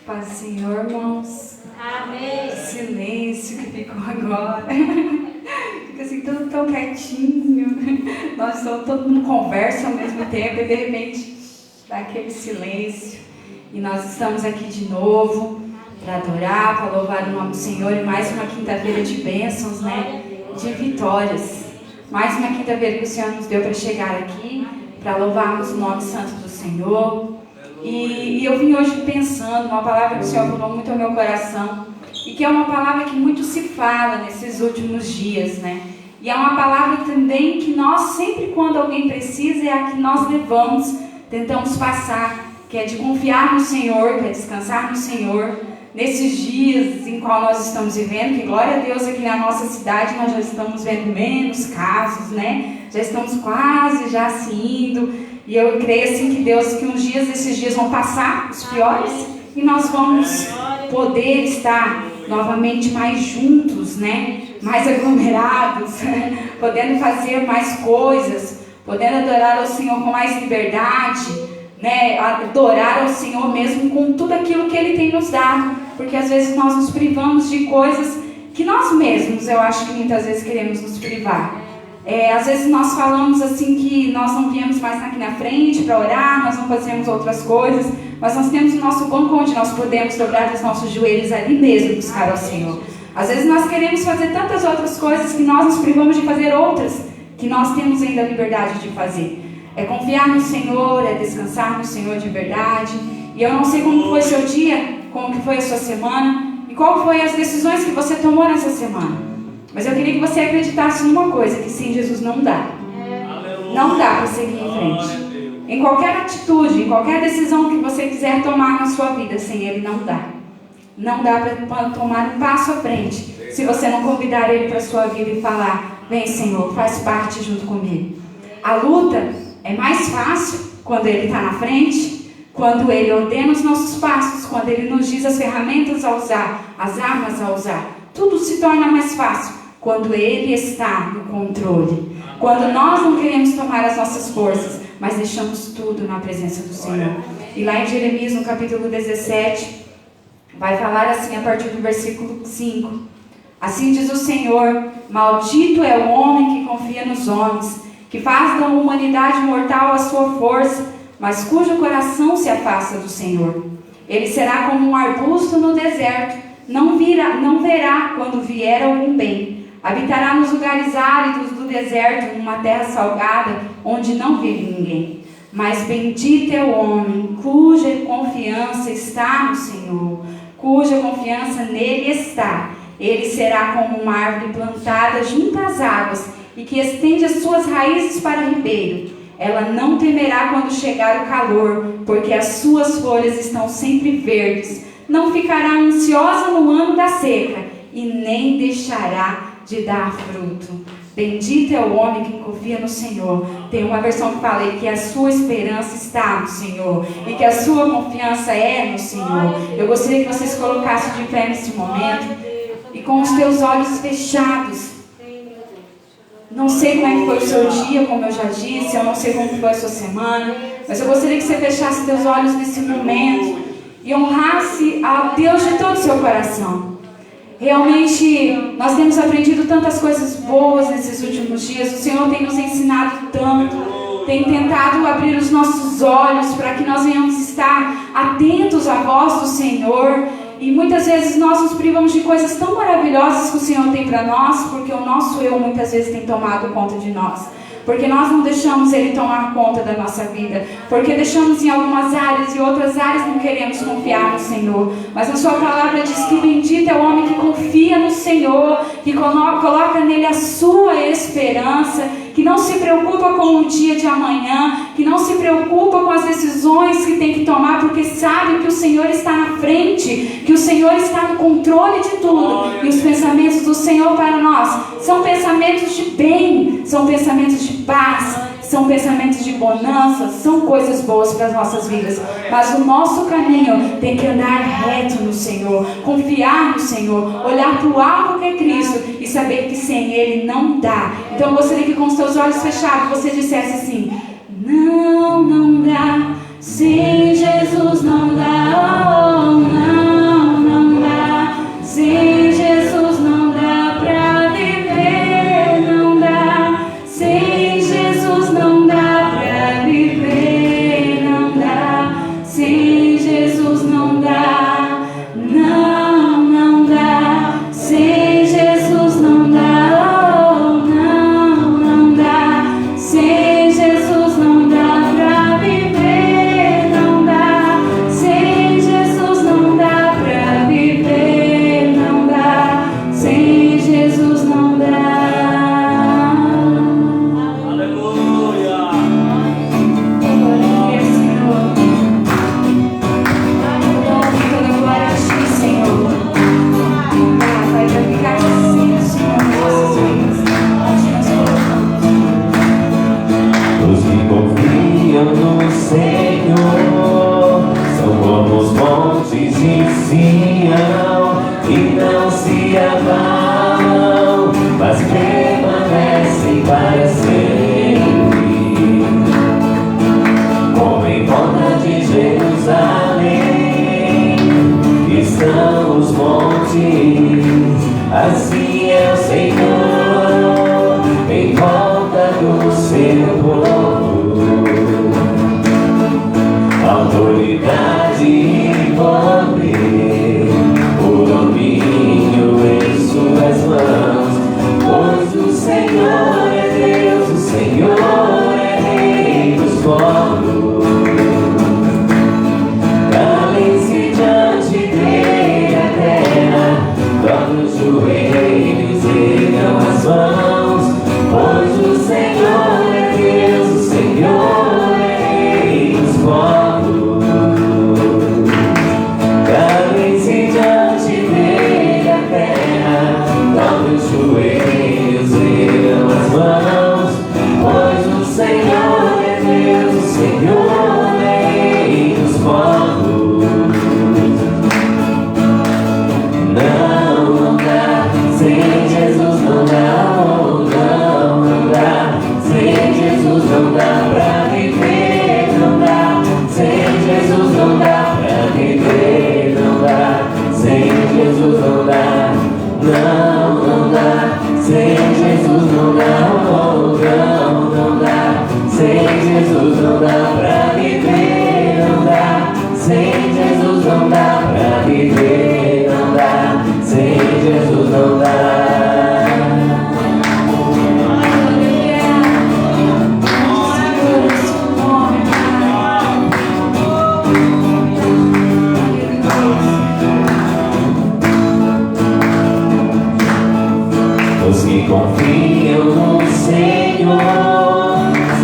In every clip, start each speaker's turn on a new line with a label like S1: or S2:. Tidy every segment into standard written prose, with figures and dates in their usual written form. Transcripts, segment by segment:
S1: Paz do Senhor, irmãos.
S2: Amém.
S1: Silêncio que ficou agora. Fica assim, tudo tão quietinho. Nós estamos, todo mundo conversa ao mesmo tempo e de repente dá aquele silêncio. E nós estamos aqui de novo para adorar, para louvar o nome do Senhor. E mais uma quinta-feira de bênçãos, né? De vitórias. Mais uma quinta-feira que o Senhor nos deu para chegar aqui, para louvarmos o nome santo do Senhor. E eu vim hoje pensando uma palavra que o Senhor falou muito ao meu coração, e que é uma palavra que muito se fala nesses últimos dias, né? E é uma palavra também que nós, sempre quando alguém precisa, é a que nós levamos, tentamos passar, que é de confiar no Senhor, que é descansar no Senhor, nesses dias em qual nós estamos vivendo, que glória a Deus aqui na nossa cidade nós já estamos vendo menos casos, né? Já estamos quase já se indo. E eu creio assim que Deus, que uns dias, esses dias vão passar, os piores, e nós vamos poder estar novamente mais juntos, né? Mais aglomerados, podendo fazer mais coisas, podendo adorar ao Senhor com mais liberdade, né? Adorar ao Senhor mesmo com tudo aquilo que Ele tem nos dado, porque às vezes nós nos privamos de coisas que nós mesmos, eu acho que muitas vezes queremos nos privar. Às vezes nós falamos assim que nós não viemos mais aqui na frente para orar, nós não fazemos outras coisas, mas nós temos o nosso banco onde nós podemos dobrar os nossos joelhos ali mesmo, buscar ao Senhor. Às vezes nós queremos fazer tantas outras coisas que nós nos privamos de fazer outras, que nós temos ainda a liberdade de fazer. É confiar no Senhor, é descansar no Senhor de verdade. E eu não sei como foi seu dia, como que foi a sua semana, e qual foi as decisões que você tomou nessa semana. Mas eu queria que você acreditasse numa coisa, que sem Jesus não dá. Não dá para seguir em frente. Em qualquer atitude, em qualquer decisão que você quiser tomar na sua vida, sem Ele não dá. Não dá para tomar um passo à frente, se você não convidar Ele para a sua vida e falar: vem Senhor, faz parte junto comigo. A luta é mais fácil quando Ele está na frente, quando Ele ordena os nossos passos, quando Ele nos diz as ferramentas a usar, as armas a usar. Tudo se torna mais fácil quando Ele está no controle. Quando nós não queremos tomar as nossas forças, mas deixamos tudo na presença do Senhor. E lá em Jeremias, no capítulo 17, vai falar assim a partir do versículo 5. Assim diz o Senhor: maldito é o homem que confia nos homens, que faz da humanidade mortal a sua força, mas cujo coração se afasta do Senhor. Ele será como um arbusto no deserto, não verá quando vier algum bem. Habitará nos lugares áridos do deserto, numa terra salgada, onde não vive ninguém. Mas bendito é o homem cuja confiança está no Senhor, cuja confiança nele está. Ele será como uma árvore plantada junto às águas e que estende as suas raízes para ribeiro. Ela não temerá quando chegar o calor, porque as suas folhas estão sempre verdes. Não ficará ansiosa no ano da seca e nem deixará de dar fruto. Bendito é o homem que confia no Senhor. Tem uma versão que fala que a sua esperança está no Senhor e que a sua confiança é no Senhor. Eu gostaria que vocês colocassem de pé nesse momento e com os teus olhos fechados. Não sei como é que foi o seu dia, como eu já disse, eu não sei como foi a sua semana, mas eu gostaria que você fechasse teus olhos nesse momento e honrasse a Deus de todo o seu coração. Realmente, nós temos aprendido tantas coisas boas nesses últimos dias. O Senhor tem nos ensinado tanto, tem tentado abrir os nossos olhos para que nós venhamos estar atentos à voz do Senhor. E muitas vezes nós nos privamos de coisas tão maravilhosas que o Senhor tem para nós, porque o nosso eu muitas vezes tem tomado conta de nós. Porque nós não deixamos Ele tomar conta da nossa vida. Porque deixamos em algumas áreas e outras áreas não queremos confiar no Senhor. Mas a sua palavra diz que bendito é o homem que confia no Senhor, que coloca nele a sua esperança, que não se preocupa com o dia de amanhã, que não se preocupa com as decisões que tem que tomar, porque sabe que o Senhor está na frente, que o Senhor está no controle de tudo. E os pensamentos do Senhor para nós são pensamentos de bem, são pensamentos de paz, são pensamentos de bonança, são coisas boas para as nossas vidas. Mas o nosso caminho tem que andar reto no Senhor, confiar no Senhor, olhar para o alvo que é Cristo e saber que sem Ele não dá. Então eu gostaria que com os teus olhos fechados você dissesse assim: não dá, sem Jesus não dá, oh, não.
S2: Sião e não se abalam, mas permanecem para sempre. Como em volta de Jerusalém estão os montes, assim é o Senhor em volta do seu povo. Autoridade e poder, o domínio em suas mãos, pois o Senhor é Deus, o Senhor é Rei dos povos. Calem-se diante dele a terra, dobrem os joelhos, ergam as mãos, pois o Senhor é Deus, o Senhor é Rei dos povos. Calem-se diante dele a terra, dobrem os joelhos, ergam as mãos, pois o Senhor é Deus, o Senhor é Rei dos povos. Não dá, sem Jesus não dá, não dá, sem Jesus não dá pra viver, não dá, sem Jesus não dá pra viver, não dá, sem Jesus não dá, não dá, sem Jesus não dá, não dá, sem Jesus não dá pra viver, não dá, sem Jesus não dá pra viver, não dá, sem Jesus não dá. Os que confiam no Senhor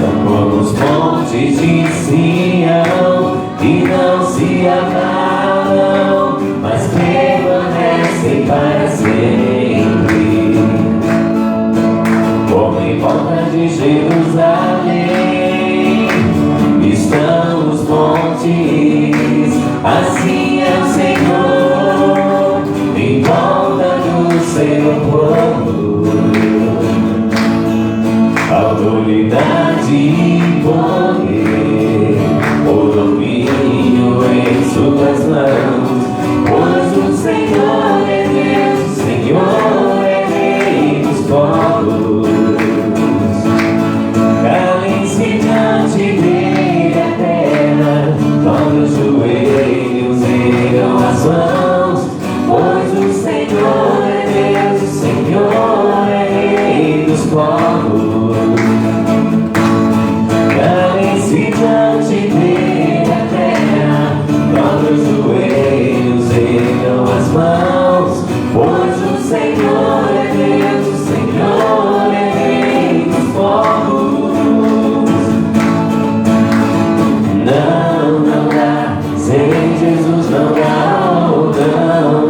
S2: são como os montes de Sião e não se abalam, mas permanecem para sempre. Como em volta de Jerusalém estão os montes, assim é o Senhor em volta do seu povo. Autoridade e poder, o domínio em suas mãos, pois o Senhor é Deus, o Senhor é Rei dos povos. Calem-se diante dele a terra, dobrem os joelhos, ergam as mãos, pois o Senhor é Deus, o Senhor é Rei dos povos. Calem-se diante dele a terra, dobrem os joelhos, ergam as mãos, pois o Senhor é Deus, o Senhor é Rei dos povos. Não dá, sem Jesus não dá,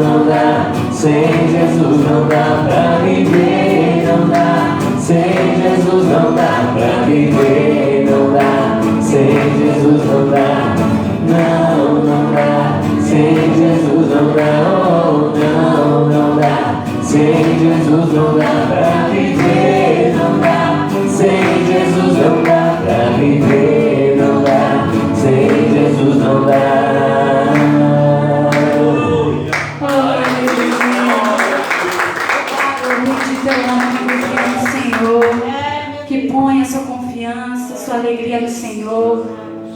S2: não dá, sem Jesus não dá pra viver, não dá, sem Jesus não dá pra viver, não dá, sem Jesus não dá, não dá, sem Jesus não dá, não dá, sem Jesus não dá pra viver, não dá, sem Jesus não dá pra viver, não dá, sem Jesus não dá.
S1: Que põe a sua confiança, a sua alegria no Senhor.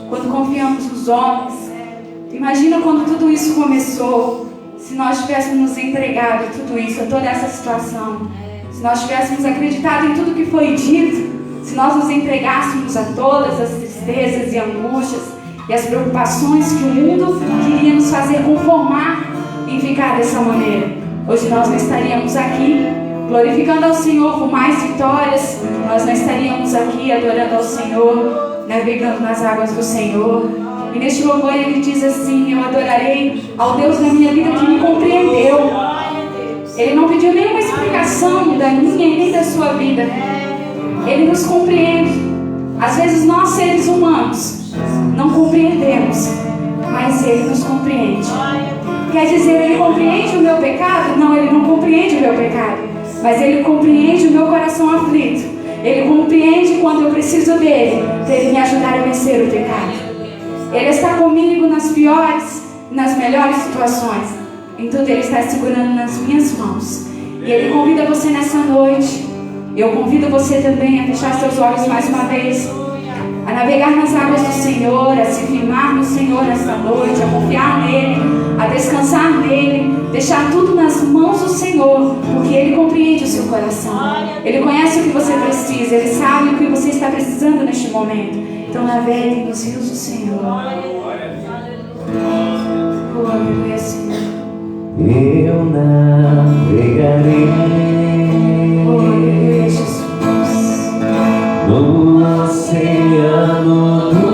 S1: Quando confiamos nos homens, imagina quando tudo isso começou. Se nós tivéssemos nos entregado tudo isso, a toda essa situação, se nós tivéssemos acreditado em tudo que foi dito, se nós nos entregássemos a todas as tristezas e angústias e as preocupações que o mundo queria nos fazer conformar em ficar dessa maneira, hoje nós não estaríamos aqui glorificando ao Senhor por mais vitórias, nós não estaríamos aqui adorando ao Senhor, navegando nas águas do Senhor. E neste louvor ele diz assim: eu adorarei ao Deus da minha vida que me compreendeu. Ele não pediu nenhuma explicação da minha e nem da sua vida. Ele nos compreende. Às vezes nós, seres humanos, não compreendemos, mas Ele nos compreende. Quer dizer, Ele compreende o meu pecado? Não, Ele não compreende o meu pecado, mas Ele compreende o meu coração aflito. Ele compreende quando eu preciso dEle, para Ele me ajudar a vencer o pecado. Ele está comigo nas piores, nas melhores situações. Em tudo Ele está segurando nas minhas mãos. E Ele convida você nessa noite. Eu convido você também a fechar seus olhos mais uma vez, a navegar nas águas do Senhor, a se firmar no Senhor nesta noite, a confiar nele, a descansar nele, deixar tudo nas mãos do Senhor, porque Ele compreende o seu coração. Ele conhece o que você precisa, Ele sabe o que você está precisando neste momento. Então navegue nos rios do Senhor. Oh, aleluia, Senhor.
S2: Eu navegarei.
S1: Oh, aleluia, Jesus.
S2: No oceano do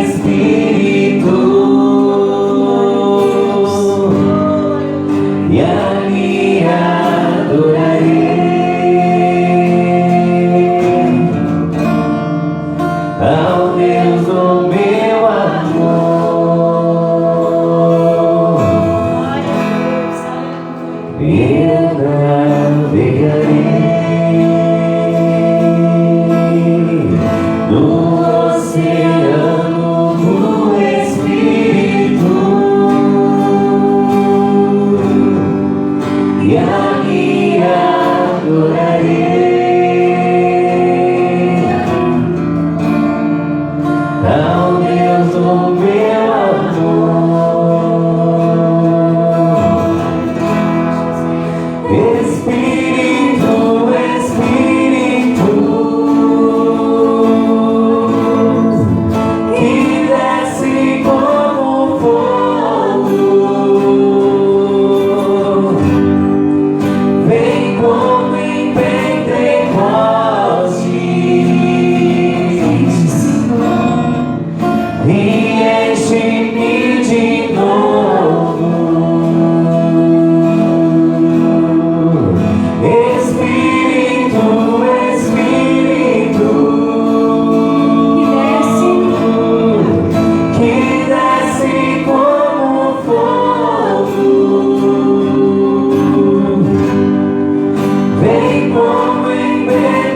S2: Espírito, e ali adorarei ao Deus do meu amor. Eu navegarei no oceano do Espírito, e ali adorarei ao Deus do meu amor. Espírito, Espírito, que desce como fogo, vem como em Pentecostes e enche-me de novo. Espírito, Espírito, que desce como fogo, vem como em Pentecostes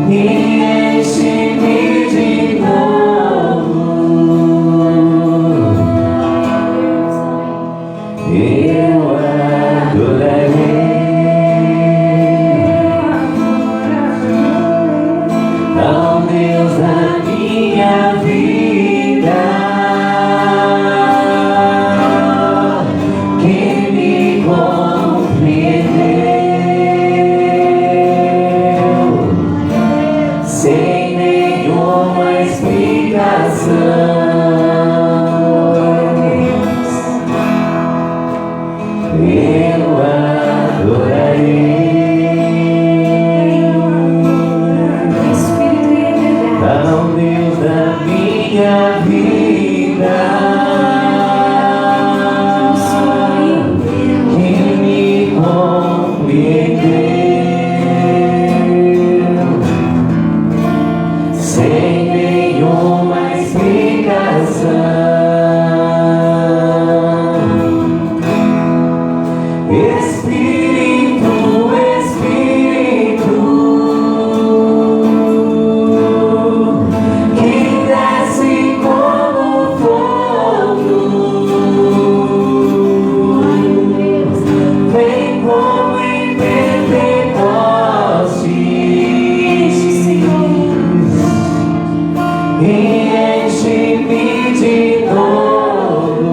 S2: e enche-me de novo. Eu adorarei ao Deus da minha vida, que me compreendeu sem nenhuma explicação. Eu adorarei
S1: Espírito e verdade.
S2: ao Deus da minha vida, que me compreendeu sem nenhuma explicação. Espírito, Espírito, que desce como fogo, vem como em Pentecostes e enche-me de novo.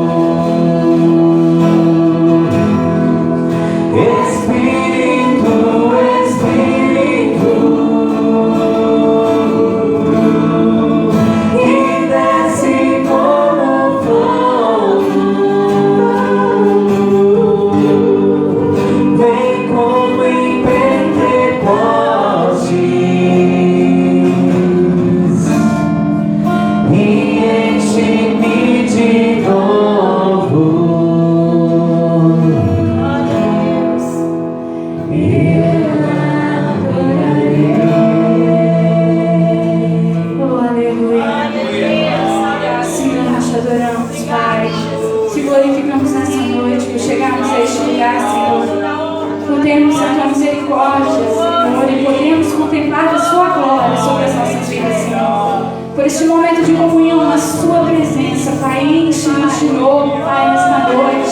S2: Espírito, Espírito, que desce como fogo, vem como em Pentecostes
S1: permitiu chegarmos a este lugar, Senhor, por termos a tua misericórdia, Senhor, e podemos contemplar a sua glória sobre as nossas vidas, Senhor. Por este momento de comunhão na sua presença, Pai, enche-nos de novo, Pai, nesta noite.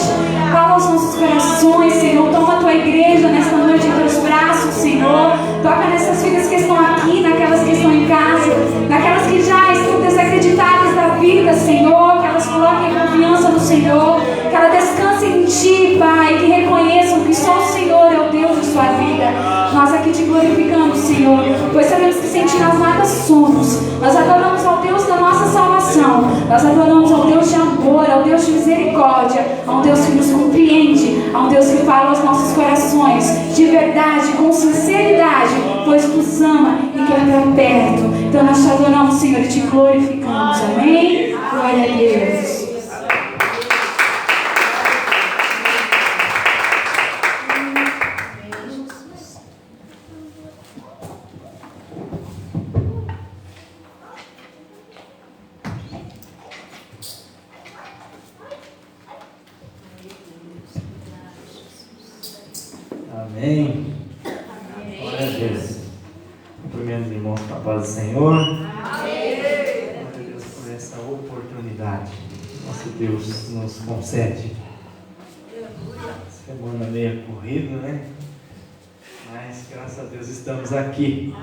S1: Fala aos nossos corações, Senhor. Toma a tua igreja nesta noite em teus braços, Senhor. Toca nessas filhas que estão aqui, naquelas que estão em casa, naquelas que já estão desacreditadas da vida, Senhor. Que elas coloquem confiança no Senhor, que elas descansem em Ti, Pai, que reconheçam que só o Senhor é o Deus de sua vida. Nós aqui te glorificamos, Senhor, pois sabemos que sem Ti nós nada somos. Nós adoramos ao Deus da nossa salvação. Nós adoramos ao Deus de amor, ao Deus de misericórdia, ao Deus que nos compreende, ao Deus que fala aos nossos corações de verdade, com sinceridade, pois nos ama e quer estar perto. Então nós te adoramos, Senhor, e te glorificamos. Amém? Glória a Deus.
S2: Amém. Glória a Deus. Cumprimento os irmãos com a paz do Senhor. Glória a Deus por essa oportunidade. Nosso Deus nos concede. Semana meio corrida, né? Mas graças a Deus estamos aqui.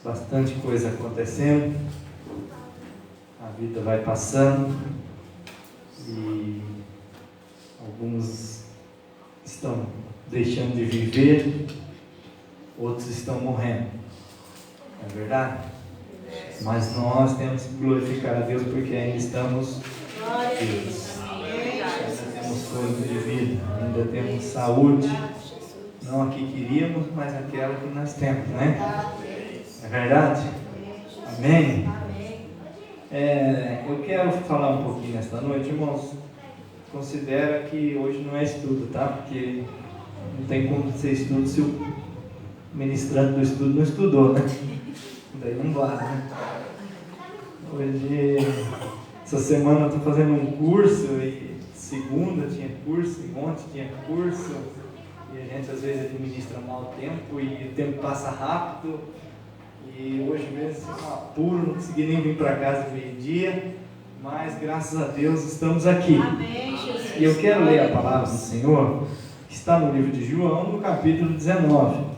S2: Bastante coisa acontecendo. A vida vai passando. E alguns estão deixando de viver, outros estão morrendo. Não é verdade? Mas nós temos que glorificar a Deus porque ainda estamos vivos. Ainda temos fôlego de vida, ainda temos saúde. Não a que queríamos, mas aquela que nós temos, né? É verdade? Amém? Eu quero falar um pouquinho nesta noite, irmãos. Considera que hoje não é estudo, tá? Porque não tem como ser estudo se o ministrante do estudo não estudou, né? Daí não vale, né? Hoje, essa semana eu estou fazendo um curso e segunda tinha curso, e ontem tinha curso, e a gente às vezes administra mal o tempo e o tempo passa rápido, e hoje mesmo um apuro, não consegui nem vir para casa meio-dia, mas graças a Deus estamos aqui.
S3: Amém, Jesus.
S2: E eu quero ler a palavra do Senhor, que está no livro de João, no capítulo 19.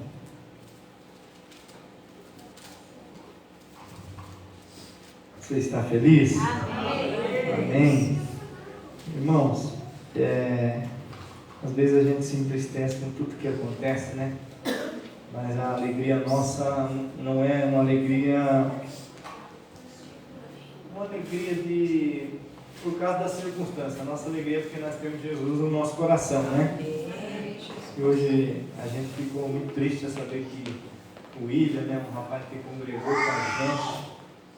S2: Você está feliz?
S3: Amém.
S2: Amém. Irmãos, às vezes a gente se entristece com tudo que acontece, né? Mas a alegria nossa não é uma alegria por causa das circunstâncias. A nossa alegria é porque nós temos Jesus no nosso coração, né? E hoje a gente ficou muito triste a saber que o William, né, um rapaz que congregou com a gente,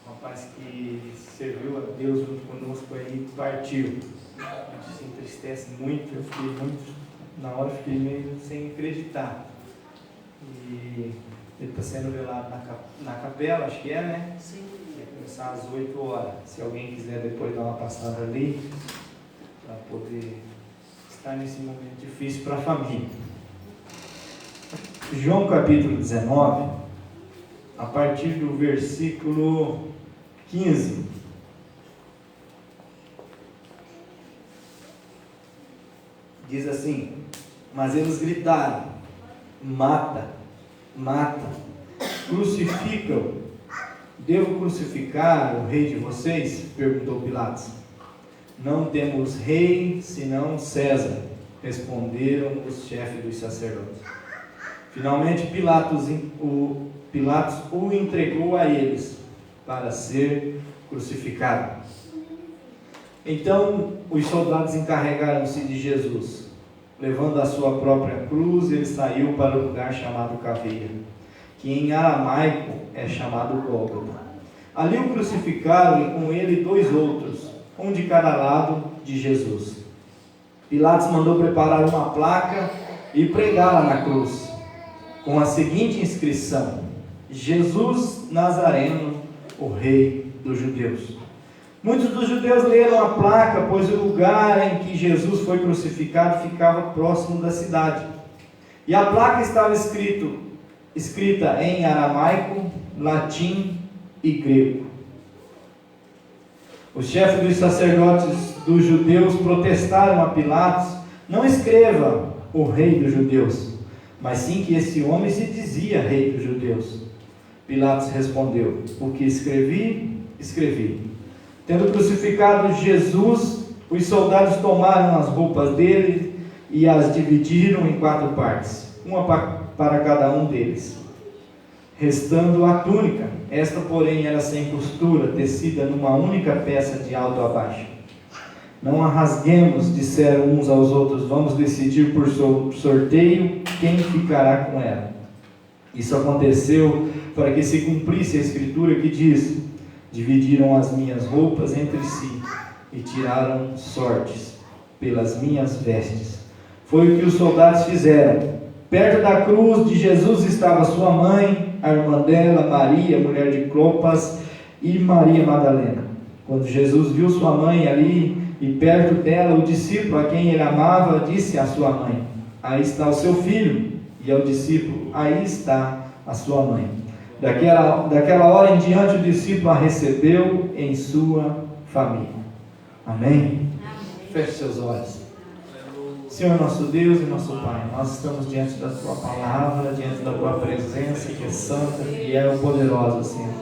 S2: um rapaz que serviu a Deus junto conosco aí, partiu. A gente se entristece muito, eu fiquei muito, na hora eu fiquei meio sem acreditar. E ele está sendo velado na capela, acho que é, né?
S3: Sim.
S2: Vai começar às 8 horas. Se alguém quiser depois dar uma passada ali, para poder estar nesse momento difícil para a família. João capítulo 19, a partir do versículo 15. Diz assim: mas eles gritaram: mata, mata, crucifica-o. Devo crucificar o rei de vocês? Perguntou Pilatos. Não temos rei senão César, responderam os chefes dos sacerdotes. Finalmente Pilatos o entregou a eles para ser crucificado. Então os soldados encarregaram-se de Jesus. Levando a sua própria cruz, ele saiu para o lugar chamado Caveira, que em aramaico é chamado Gólgota. Ali o crucificaram e com ele 2 outros, um de cada lado de Jesus. Pilatos mandou preparar uma placa e pregá-la na cruz, com a seguinte inscrição: Jesus Nazareno, o Rei dos Judeus.
S4: Muitos dos judeus leram a placa, pois o lugar em que Jesus foi crucificado ficava próximo da cidade. E a placa estava escrita em aramaico, latim e grego. Os chefes dos sacerdotes dos judeus protestaram a Pilatos: não escreva o rei dos judeus, mas sim que esse homem se dizia rei dos judeus. Pilatos respondeu: o que escrevi, escrevi. Tendo crucificado Jesus, os soldados tomaram as roupas dele e as dividiram em 4 partes, uma para cada um deles, restando a túnica. Esta, porém, era sem costura, tecida numa única peça de alto a baixo. Não a rasguemos, disseram uns aos outros, vamos decidir por sorteio quem ficará com ela. Isso aconteceu para que se cumprisse a escritura que diz: dividiram as minhas roupas entre si e tiraram sortes pelas minhas vestes. Foi o que os soldados fizeram. Perto da cruz de Jesus estava sua mãe, a irmã dela, Maria, mulher de Clopas, e Maria Madalena. Quando Jesus viu sua mãe ali e perto dela o discípulo a quem ele amava, disse à sua mãe: aí está o seu filho. E ao discípulo: aí está a sua mãe. Daquela hora em diante, o discípulo a recebeu em sua família. Amém? Feche seus olhos. Senhor nosso Deus e nosso Pai, nós estamos diante da Tua palavra, diante da Tua presença, que é santa e é poderosa, Senhor.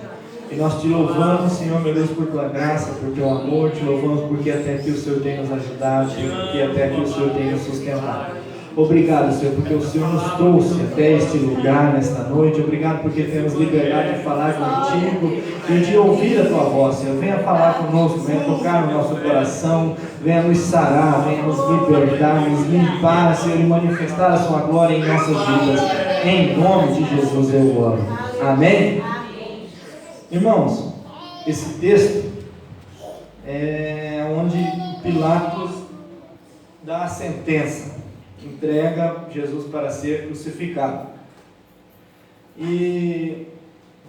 S4: E nós te louvamos, Senhor, meu Deus, por Tua graça, por Teu amor, te louvamos porque até aqui o Senhor tem nos ajudado, porque até aqui o Senhor tem nos sustentado. Obrigado, Senhor, porque o Senhor nos trouxe até este lugar nesta noite. Obrigado porque temos liberdade de falar contigo e de ouvir a Tua voz, Senhor. Venha falar conosco, venha tocar no nosso coração, venha nos sarar, venha nos libertar, nos limpar, Senhor, e manifestar a Sua glória em nossas vidas. Em nome de Jesus eu oro. Amém? Irmãos, esse texto é onde Pilatos dá a sentença, entrega Jesus para ser crucificado. E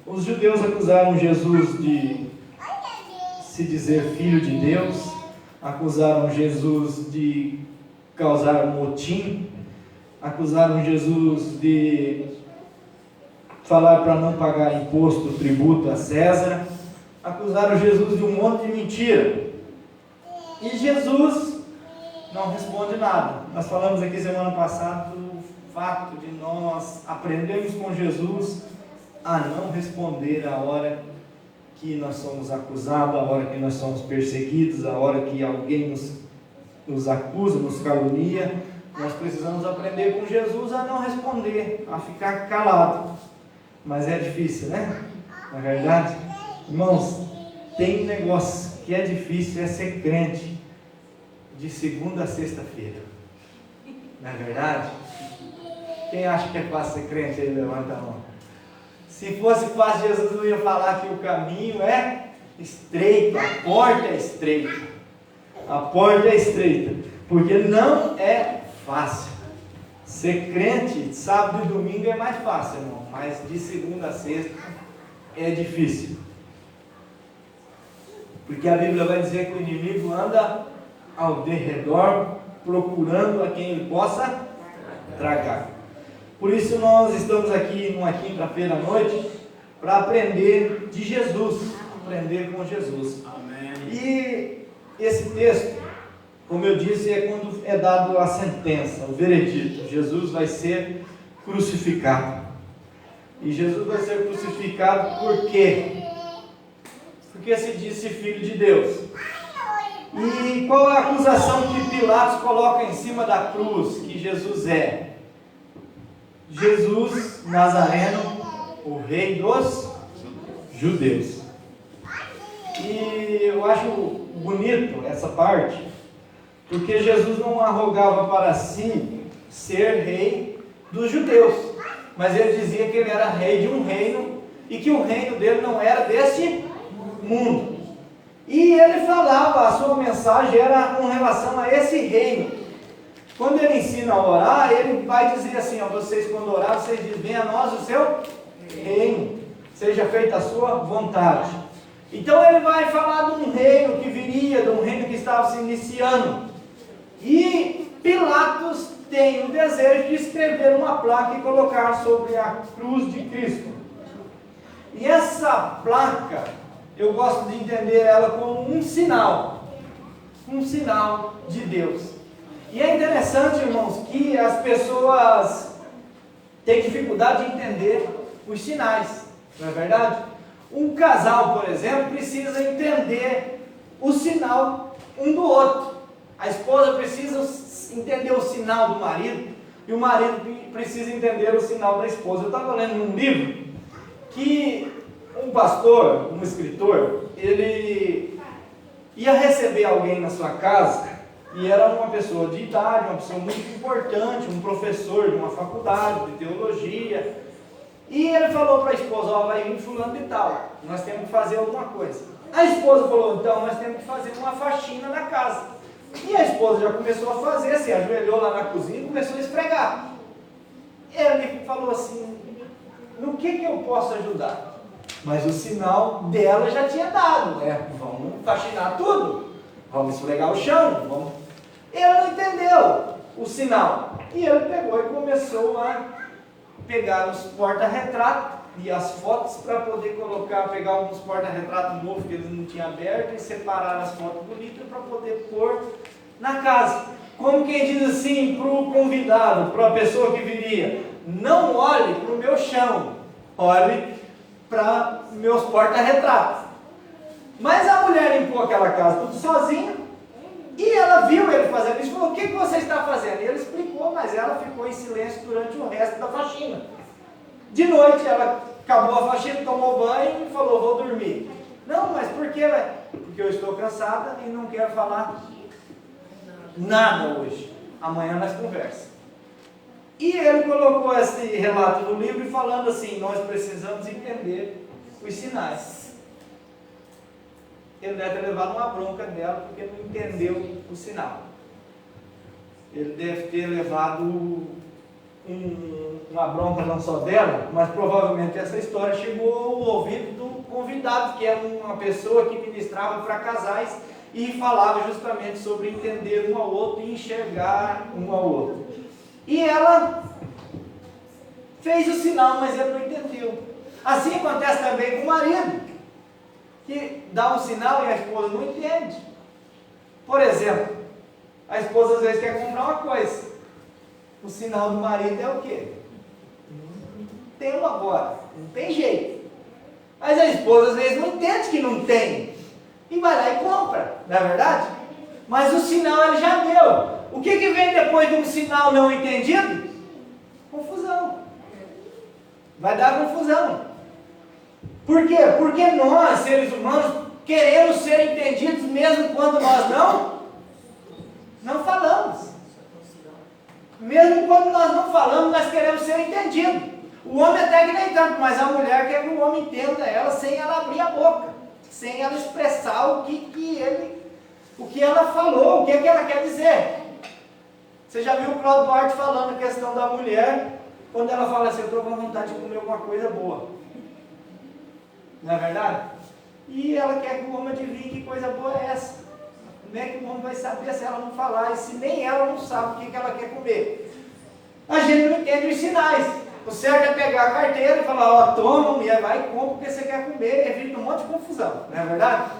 S4: os judeus acusaram Jesus de se dizer filho de Deus, acusaram Jesus de causar motim, acusaram Jesus de falar para não pagar imposto, tributo a César, acusaram Jesus de um monte de mentira. E Jesus não responde nada. Nós falamos aqui semana passada do fato de nós aprendermos com Jesus a não responder a hora que nós somos acusados, a hora que nós somos perseguidos, a hora que alguém nos acusa, nos calunia. Nós precisamos aprender com Jesus a não responder, a ficar calado. Mas é difícil, né? Na verdade, irmãos, tem um negócio que é difícil, é ser crente de segunda a sexta-feira. Não é verdade? Quem acha que é fácil ser crente aí, levanta a mão. Se fosse fácil, Jesus não ia falar que o caminho é estreito, a porta é estreita. A porta é estreita, porque não é fácil. Ser crente, sábado e domingo é mais fácil, irmão, mas de segunda a sexta é difícil. Porque a Bíblia vai dizer que o inimigo anda ao derredor, procurando a quem ele possa tragar. Por isso nós estamos aqui numa quinta-feira à noite para aprender de Jesus, aprender com Jesus. Amém. E esse texto, como eu disse, é quando é dado a sentença, o veredito. Jesus vai ser crucificado. E Jesus vai ser crucificado por quê? Porque se disse filho de Deus. E qual é a acusação que Pilatos coloca em cima da cruz que Jesus é? Jesus Nazareno, o rei dos judeus. E eu acho bonito essa parte, porque Jesus não arrogava para si ser rei dos judeus, mas ele dizia que ele era rei de um reino e que o reino dele não era deste mundo. E ele falava, a sua mensagem era com relação a esse reino. Quando ele ensina a orar, ele vai dizer assim, ó, vocês quando orar, vocês dizem, venha a nós o seu reino, seja feita a sua vontade. Então ele vai falar de um reino que viria, de um reino que estava se iniciando. E Pilatos tem o desejo de escrever uma placa e colocar sobre a cruz de Cristo. E essa placa, eu gosto de entender ela como um sinal de Deus. E é interessante, irmãos, que as pessoas têm dificuldade de entender os sinais, não é verdade? Um casal, por exemplo, precisa entender o sinal um do outro. A esposa precisa entender o sinal do marido e o marido precisa entender o sinal da esposa. Eu estava lendo num livro que um pastor, um escritor, ele ia receber alguém na sua casa e era uma pessoa de idade, uma pessoa muito importante, um professor de uma faculdade de teologia. E ele falou para a esposa: ó, vai vir fulano de tal, nós temos que fazer alguma coisa. A esposa falou: então nós temos que fazer uma faxina na casa. E a esposa já começou a fazer, se ajoelhou lá na cozinha e começou a esfregar. Ele falou assim: no que eu posso ajudar? Mas o sinal dela já tinha dado, né? Vamos faxinar tudo, vamos esfregar o chão, vamos... Ele não entendeu o sinal. E ele pegou e começou a pegar os porta-retratos e as fotos para poder colocar, pegar alguns porta-retratos novos que eles não tinham aberto e separar as fotos bonitas para poder pôr na casa. Como quem diz assim para o convidado, para a pessoa que viria: não olhe para o meu chão, olhe para meus porta-retratos. Mas a mulher limpou aquela casa tudo sozinha e ela viu ele fazendo isso e falou: o que você está fazendo? E ele explicou, mas ela ficou em silêncio durante o resto da faxina. De noite ela acabou a faxina, tomou banho e falou: vou dormir. Não, mas por quê? Porque eu estou cansada e não quero falar nada hoje. Amanhã nós conversamos. E ele colocou esse relato no livro falando assim: nós precisamos entender os sinais. Ele deve ter levado uma bronca dela porque não entendeu o sinal. Ele deve ter levado uma bronca não só dela, mas provavelmente essa história chegou ao ouvido do convidado, que era uma pessoa que ministrava para casais e falava justamente sobre entender um ao outro e enxergar um ao outro. E ela fez o sinal, mas ele não entendeu. Assim acontece também com o marido, que dá um sinal e a esposa não entende. Por exemplo, a esposa às vezes quer comprar uma coisa. O sinal do marido é o quê? Não tem agora, não tem jeito. Mas a esposa às vezes não entende que não tem. E vai lá e compra, não é verdade? Mas o sinal ele já deu. O que vem depois de um sinal não entendido? Confusão. Vai dar confusão. Por quê? Porque nós, seres humanos, queremos ser entendidos mesmo quando nós não falamos. Mesmo quando nós não falamos, nós queremos ser entendidos. O homem até que nem tanto, mas a mulher quer que o homem entenda ela sem ela abrir a boca, sem ela expressar o que ela falou, o que ela quer dizer. Você já viu o Cláudio Duarte falando a questão da mulher, quando ela fala assim: eu estou com vontade de comer alguma coisa boa. Não é verdade? E ela quer que o homem adivinhe que coisa boa é essa. Como é que o homem vai saber se ela não falar, e se nem ela não sabe o que ela quer comer? A gente não entende os sinais. O certo é pegar a carteira e falar: ó, toma, mulher, vai e compra o que você quer comer, evita um monte de confusão, não é verdade?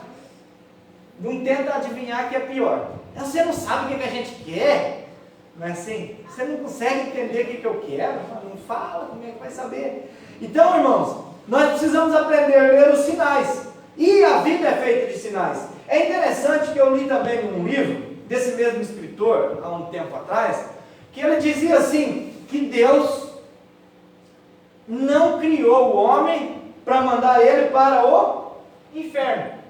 S4: Não tenta adivinhar que é pior. Você não sabe o que a gente quer, não é assim? Você não consegue entender o que eu quero, não fala, como é que vai saber? Então, irmãos, nós precisamos aprender a ler os sinais. E a vida é feita de sinais. É interessante que eu li também num livro desse mesmo escritor, há um tempo atrás, que ele dizia assim, que Deus não criou o homem para mandar ele para o inferno.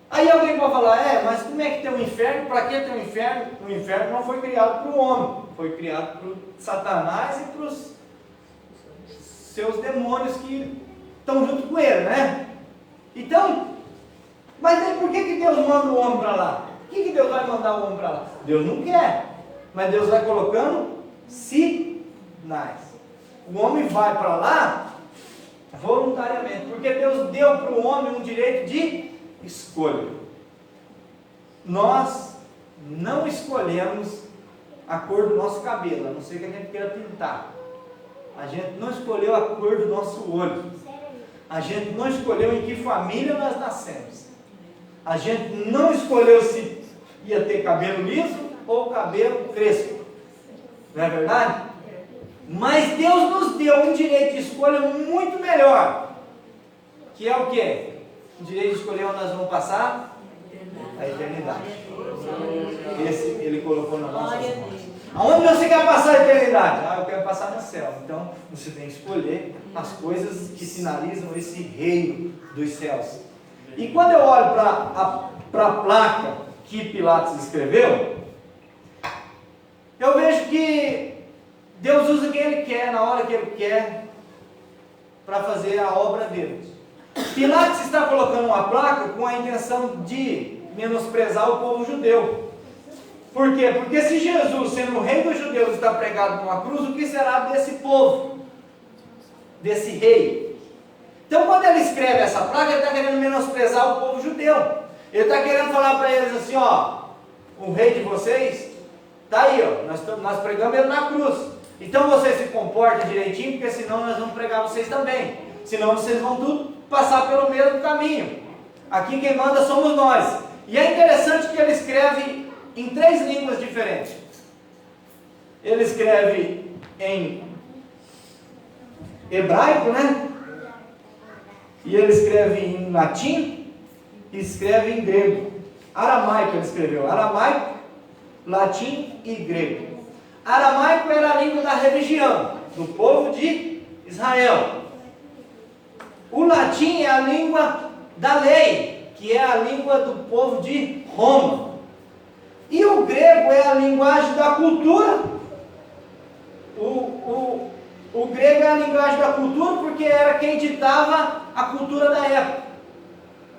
S4: Aí alguém pode falar: mas como é que tem um inferno? Para que tem um inferno? O inferno não foi criado para o homem, foi criado para Satanás e para os seus demônios que estão junto com ele, né? Então, mas aí por que Deus manda o homem para lá? Por que Deus vai mandar o homem para lá? Deus não quer, mas Deus vai colocando sinais. O homem vai para lá voluntariamente. Exatamente, porque Deus deu para o homem um direito de escolha. Nós não escolhemos a cor do nosso cabelo, a não ser que a gente queira pintar. A gente não escolheu a cor do nosso olho. A gente não escolheu em que família nós nascemos. A gente não escolheu se ia ter cabelo liso ou cabelo crespo. Não é verdade? Mas Deus nos deu um direito de escolha muito melhor. Que é o quê? O direito de escolher onde nós vamos passar a eternidade. Esse Ele colocou na nossa mãos. Aonde você quer passar a eternidade? Eu quero passar no céu. Então, você tem que escolher as coisas que sinalizam esse reino dos céus. E quando eu olho para a placa que Pilatos escreveu, eu vejo que Deus usa quem Ele quer, na hora que Ele quer, para fazer a obra dele. Pilatos está colocando uma placa com a intenção de menosprezar o povo judeu. Por quê? Porque se Jesus, sendo o rei dos judeus, está pregado numa cruz, o que será desse povo? Desse rei? Então, quando ele escreve essa placa, ele está querendo menosprezar o povo judeu. Ele está querendo falar para eles assim, o rei de vocês está aí, nós pregamos ele na cruz. Então, vocês se comportem direitinho, porque senão nós vamos pregar vocês também. Senão vocês vão tudo passar pelo mesmo caminho. Aqui quem manda somos nós. E é interessante que ele escreve em 3 línguas diferentes. Ele escreve em hebraico, né? E ele escreve em latim e escreve em grego. Aramaico ele escreveu. Aramaico, latim e grego. Aramaico era a língua da religião, do povo de Israel. O latim é a língua da lei, que é a língua do povo de Roma. E o grego é a linguagem da cultura. O grego é a linguagem da cultura porque era quem ditava a cultura da época.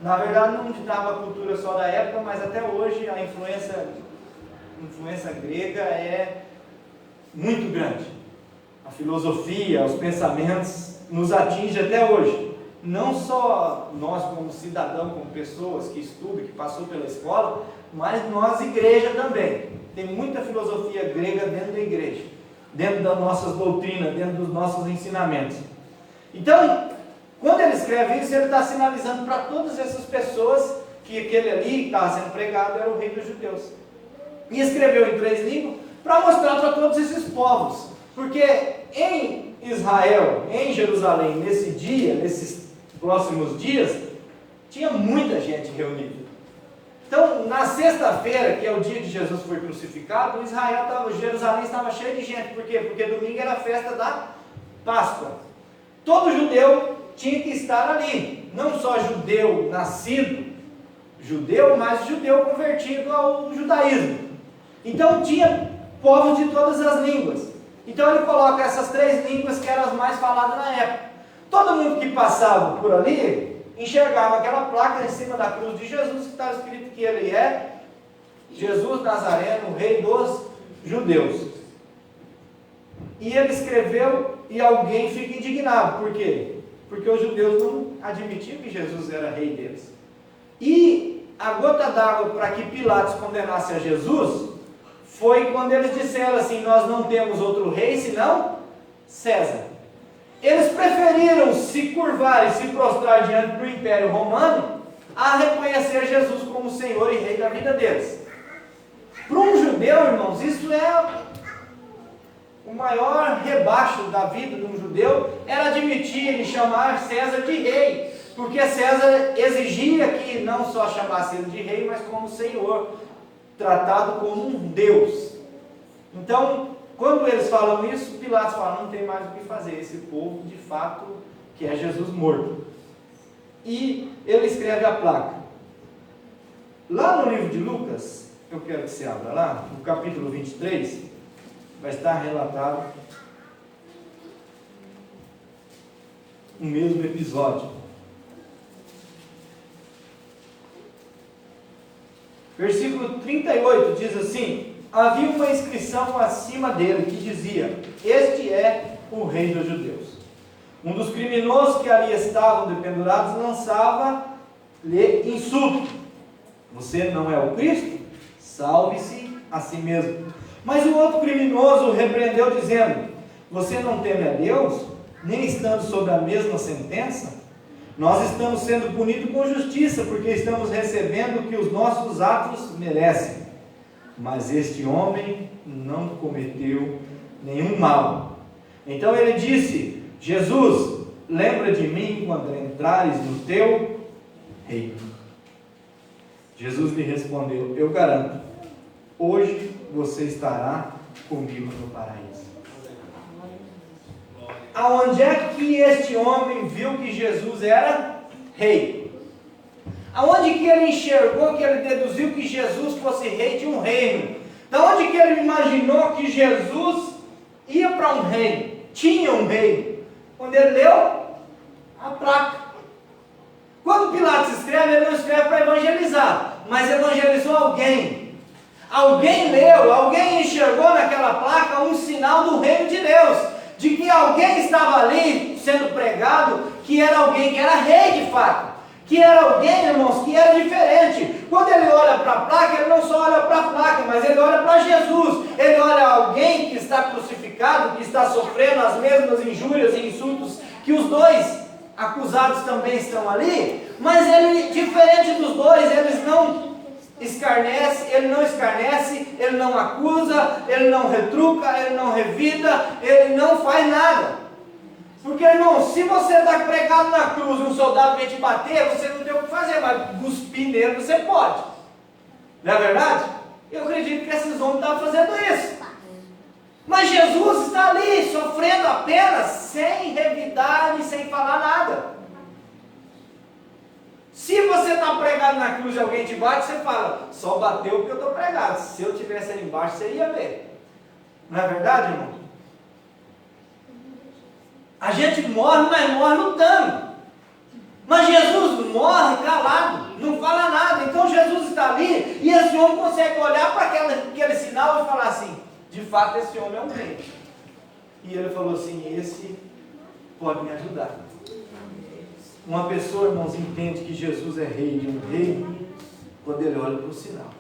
S4: Na verdade não ditava a cultura só da época, mas até hoje a influência grega é muito grande. A filosofia, os pensamentos nos atingem até hoje. Não só nós como cidadãos, como pessoas que estudam, que passou pela escola, mas nós igreja também. Tem muita filosofia grega dentro da igreja, dentro das nossas doutrinas, dentro dos nossos ensinamentos. Então, quando ele escreve isso, ele está sinalizando para todas essas pessoas que aquele ali que estava sendo pregado era o rei dos judeus. E escreveu em 3 línguas para mostrar para todos esses povos. Porque em Israel, em Jerusalém, nesse dia, nesses próximos dias, tinha muita gente reunida. Então, na sexta-feira, que é o dia que Jesus foi crucificado, Jerusalém estava cheio de gente. Por quê? Porque domingo era a festa da Páscoa. Todo judeu tinha que estar ali. Não só judeu nascido judeu, mas judeu convertido ao judaísmo. Então, tinha povos de todas as línguas. Então, ele coloca essas 3 línguas que eram as mais faladas na época. Todo mundo que passava por ali enxergava aquela placa em cima da cruz de Jesus, que estava escrito que ele é Jesus Nazareno, o rei dos judeus. E ele escreveu e alguém fica indignado. Por quê? Porque os judeus não admitiam que Jesus era rei deles. E a gota d'água para que Pilatos condenasse a Jesus foi quando eles disseram assim: nós não temos outro rei senão César. Eles preferiram se curvar e se prostrar diante do Império Romano a reconhecer Jesus como Senhor e Rei da vida deles. Para um judeu, irmãos, isso é o maior rebaixo da vida de um judeu, era admitir e chamar César de rei, porque César exigia que não só chamasse ele de rei, mas como Senhor, tratado como um Deus. Então, quando eles falam isso, Pilatos fala: não tem mais o que fazer, esse povo de fato que é Jesus morto. E ele escreve a placa. Lá no livro de Lucas, eu quero que você abra lá, no capítulo 23, vai estar relatado o mesmo episódio. Versículo 38 diz assim: havia uma inscrição acima dele que dizia: este é o rei dos judeus. Um dos criminosos que ali estavam dependurados lançava-lhe insulto: você não é o Cristo? Salve-se a si mesmo. Mas o outro criminoso o repreendeu, dizendo: você não teme a Deus, nem estando sob a mesma sentença? Nós estamos sendo punidos com justiça, porque estamos recebendo o que os nossos atos merecem. Mas este homem não cometeu nenhum mal. Então ele disse: Jesus, lembra de mim quando entrares no teu reino. Jesus lhe respondeu: eu garanto, hoje você estará comigo no paraíso. Aonde é que este homem viu que Jesus era rei? Aonde que ele enxergou, que ele deduziu que Jesus fosse rei de um reino? Da onde que ele imaginou que Jesus ia para um reino, tinha um reino? Quando ele leu a placa. Quando Pilatos escreve, ele não escreve para evangelizar, mas evangelizou alguém. Alguém leu, alguém enxergou naquela placa um sinal do reino de Deus, de que alguém estava ali sendo pregado, que era alguém que era rei de fato, que era alguém, irmãos, que era diferente. Quando ele olha para a placa, ele não só olha para a placa, mas ele olha para Jesus. Ele olha alguém que está crucificado, que está sofrendo as mesmas injúrias e insultos que os dois acusados também estão ali, mas ele, diferente dos dois, ele não escarnece, ele não acusa, ele não retruca, ele não revida, ele não faz nada. Porque, irmão, se você está pregado na cruz e um soldado vem te bater, você não tem o que fazer, mas cuspir nele você pode. Não é verdade? Eu acredito que esses homens estavam fazendo isso. Mas Jesus está ali, sofrendo apenas, sem revidar e sem falar nada. Se você está pregado na cruz e alguém te bate, você fala: só bateu porque eu estou pregado. Se eu estivesse ali embaixo, você ia ver. Não é verdade, irmão? A gente morre, mas morre lutando. Mas Jesus morre calado, não fala nada. Então Jesus está ali e esse homem consegue olhar para aquele sinal e falar assim: de fato esse homem é um rei. E ele falou assim: esse pode me ajudar. Uma pessoa, irmãos, entende que Jesus é rei de um reino quando ele olha para o sinal.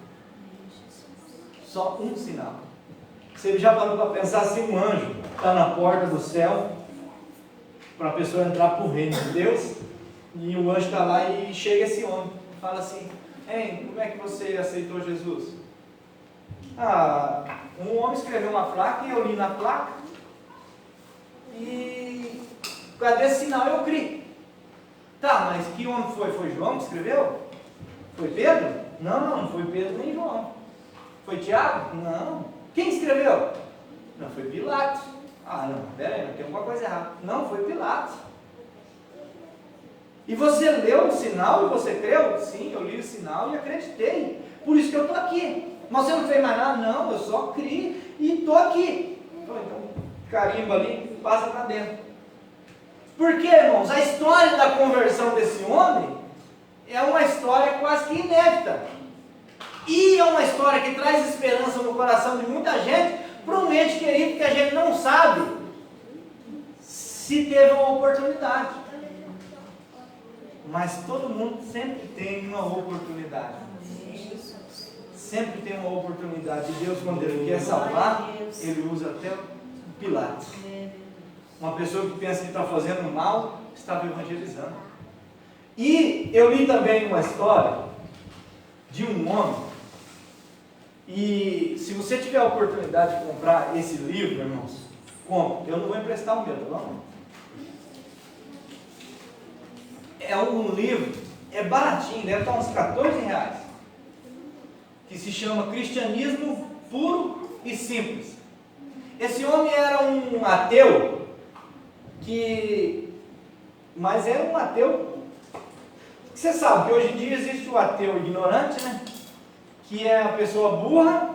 S4: Só um sinal. Você já parou para pensar se um anjo está na porta do céu para a pessoa entrar para o reino de Deus, e o anjo está lá e chega esse homem e fala assim: ei, como é que você aceitou Jesus? Um homem escreveu uma placa e eu li na placa, e cadê esse sinal? Eu criei. Tá, mas que homem foi? Foi João que escreveu? Foi Pedro? Não foi Pedro nem João. Foi Tiago? Não. Quem escreveu? Não, foi Pilatos. Não, peraí, tem alguma coisa errada. Não, foi Pilatos. E você leu o sinal e você creu? Sim, eu li o sinal e acreditei. Por isso que eu estou aqui. Mas você não fez mais nada? Não, eu só criei e estou aqui. Então, carimba ali, passa para dentro. Porque, irmãos, a história da conversão desse homem é uma história quase que inédita. E é uma história que traz esperança no coração de muita gente, para um ente querido que a gente não sabe se teve uma oportunidade. Mas todo mundo sempre tem uma oportunidade. Sempre tem uma oportunidade. E Deus, quando Ele quer salvar, Ele usa até Pilatos. Uma pessoa que pensa que está fazendo mal, estava evangelizando. E eu li também uma história de um homem, e se você tiver a oportunidade de comprar esse livro, irmãos, compre. Eu não vou emprestar o meu, tá bom? É um livro, é baratinho, deve estar uns R$14, que se chama Cristianismo Puro e Simples. Esse homem era um ateu, mas era um ateu. Você sabe que hoje em dia existe o ateu ignorante, né? Que é a pessoa burra,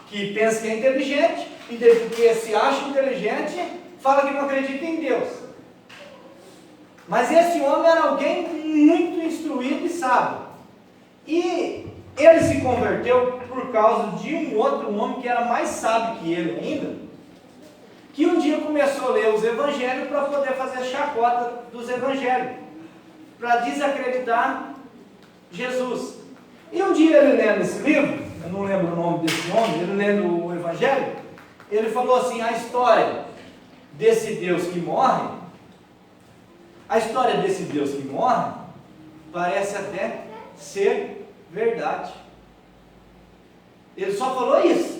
S4: que pensa que é inteligente, e porque se acha inteligente, fala que não acredita em Deus. Mas esse homem era alguém muito instruído e sábio. E ele se converteu por causa de um outro homem que era mais sábio que ele ainda, que um dia começou a ler os evangelhos para poder fazer chacota dos evangelhos, para desacreditar Jesus. E um dia ele lendo esse livro, eu não lembro o nome desse homem, ele lendo o evangelho, ele falou assim: a história desse Deus que morre, parece até ser verdade. Ele só falou isso.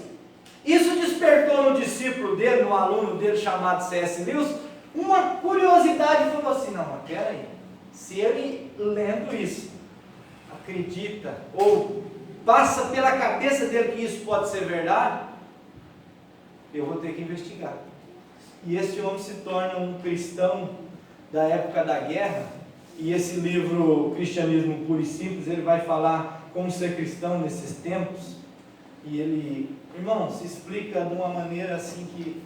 S4: Isso despertou no discípulo dele, no aluno dele chamado C.S. Lewis, uma curiosidade, e falou assim: não, mas peraí, se ele lendo isso, acredita, ou passa pela cabeça dele que isso pode ser verdade, eu vou ter que investigar. E esse homem se torna um cristão da época da guerra, e esse livro, Cristianismo Puro e Simples, ele vai falar como ser cristão nesses tempos, e ele, irmão, se explica de uma maneira assim que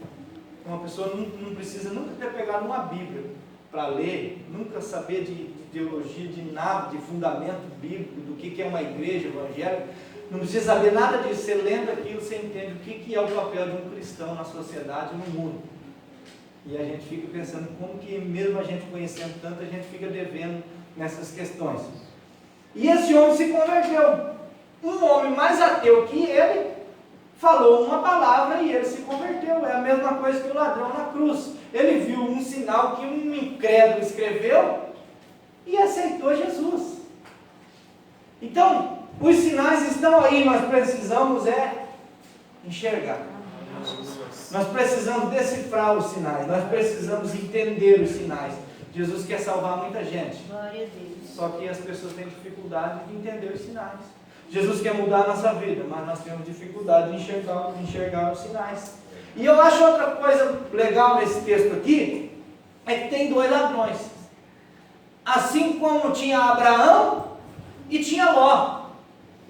S4: uma pessoa não precisa nunca ter pegado uma Bíblia para ler, nunca saber de teologia, de nada, de fundamento bíblico, do que é uma igreja evangélica, não precisa saber nada disso. Você lendo aquilo, você entende o que é o papel de um cristão na sociedade, no mundo. E a gente fica pensando como que, mesmo a gente conhecendo tanto, a gente fica devendo nessas questões. E esse homem se converteu. Um homem mais ateu que ele falou uma palavra e ele se converteu. É a mesma coisa que o ladrão na cruz. Ele viu um sinal que um incrédulo escreveu e aceitou Jesus. Então, os sinais estão aí, nós precisamos enxergar. Nós precisamos decifrar os sinais, nós precisamos entender os sinais. Jesus quer salvar muita gente.
S3: Glória a Deus.
S4: Só que as pessoas têm dificuldade de entender os sinais. Jesus quer mudar a nossa vida, mas nós temos dificuldade de enxergar os sinais. E eu acho outra coisa legal nesse texto aqui, é que tem dois ladrões. Assim como tinha Abraão e tinha Ló.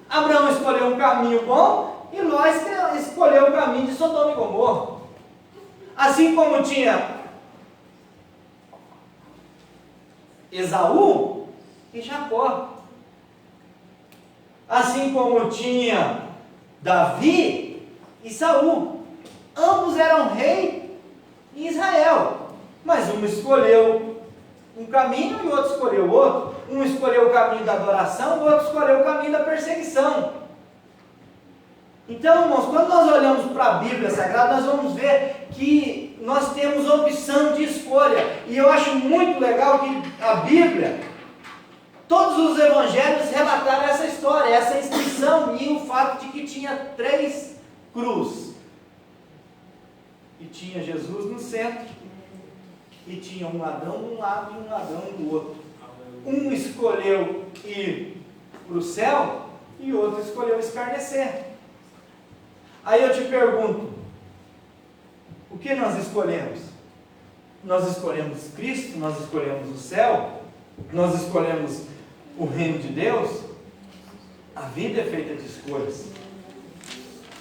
S4: Abraão escolheu um caminho bom e Ló escolheu o caminho de Sodoma e Gomorra. Assim como tinha Esaú e Jacó. Assim como tinha Davi e Saul. Ambos eram rei em Israel. Mas um escolheu um caminho e o outro escolheu o outro. Um escolheu o caminho da adoração, o outro escolheu o caminho da perseguição. Então, irmãos, quando nós olhamos para a Bíblia Sagrada, nós vamos ver que nós temos opção de escolha. E eu acho muito legal que a Bíblia, todos os evangelhos relataram essa história, essa inscrição e o fato de que tinha 3 cruzes. E tinha Jesus no centro, e tinha um ladrão de um lado e um ladrão do outro. Um escolheu ir para o céu e o outro escolheu escarnecer. Aí eu te pergunto, o que nós escolhemos? Nós escolhemos Cristo, nós escolhemos o céu, nós escolhemos o reino de Deus. A vida é feita de escolhas.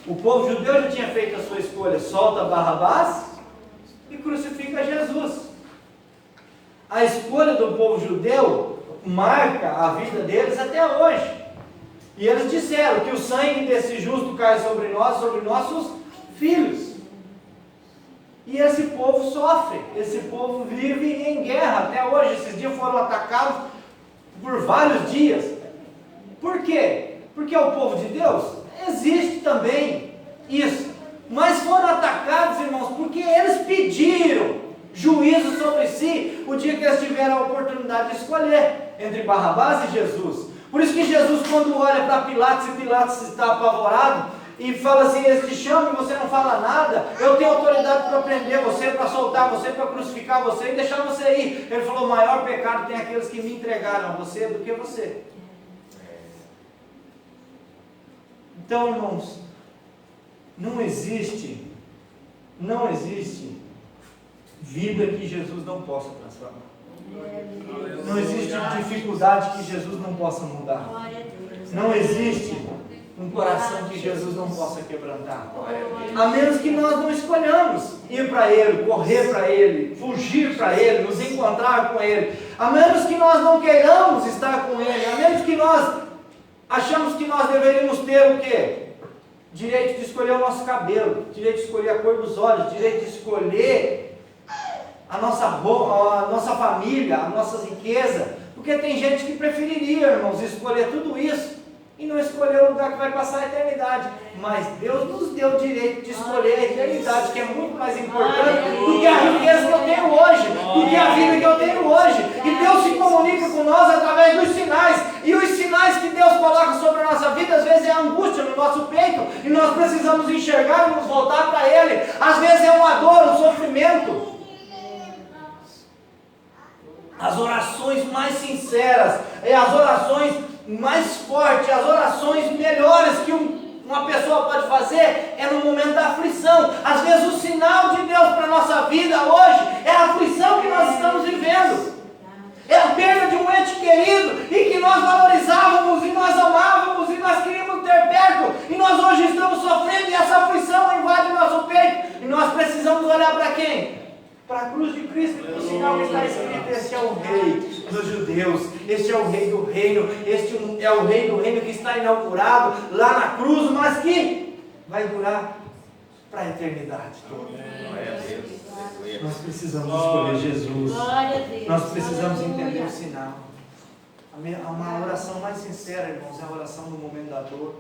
S4: O povo judeu já tinha feito a sua escolha: solta Barrabás e crucifica Jesus. A escolha do povo judeu marca a vida deles até hoje. E eles disseram que o sangue desse justo cai sobre nós, sobre nossos filhos. E esse povo sofre, esse povo vive em guerra até hoje. Esses dias foram atacados por vários dias. Por quê? Porque o povo de Deus existe também isso. Mas foram atacados, irmãos, porque eles pediram juízo sobre si o dia que eles tiveram a oportunidade de escolher entre Barrabás e Jesus. Por isso que Jesus, quando olha para Pilatos, e Pilatos está apavorado e fala assim: eles te chamam e você não fala nada, eu tenho autoridade para prender você, para soltar você, para crucificar você e deixar você ir. Ele falou: o maior pecado tem aqueles que me entregaram a você do que você. Então, irmãos, não existe vida que Jesus não possa transformar. Não existe dificuldade que Jesus não possa mudar. Não existe um coração que Jesus não possa quebrantar. A menos que nós não escolhamos ir para Ele, correr para Ele, fugir para Ele, nos encontrar com Ele. A menos que nós não queiramos estar com Ele. A menos que nós achamos que nós deveríamos ter o quê? direito de escolher o nosso cabelo, direito de escolher a cor dos olhos, direito de escolher a nossa família, a nossa riqueza, porque tem gente que preferiria, irmãos, escolher tudo isso e não escolher o lugar que vai passar a eternidade. Mas Deus nos deu o direito de escolher a eternidade, que é muito mais importante do que a riqueza que eu tenho hoje, do que a vida que eu tenho hoje. E Deus se comunica com nós através dos sinais. E os sinais que Deus coloca sobre a nossa vida, às vezes é a angústia no nosso peito, e nós precisamos enxergar e nos voltar para Ele. Às vezes é uma dor, um sofrimento. As orações mais sinceras, as orações mais fortes, as orações melhores que uma pessoa pode fazer é no momento da aflição. Às vezes o sinal de Deus para a nossa vida hoje é a aflição que nós estamos vivendo. É a perda de um ente querido e que nós valorizávamos e nós amávamos e nós queríamos ter perto, e nós hoje estamos sofrendo e essa aflição invade o nosso peito, e nós precisamos olhar para quem? Para a cruz de Cristo, o sinal que está escrito: este é o Rei dos judeus, este é o Rei do reino, este é o Rei do reino que está inaugurado lá na cruz, mas que vai durar para a eternidade toda. Nós precisamos escolher Jesus, nós precisamos entender o sinal. Uma oração mais sincera, irmãos, é a oração no momento da dor,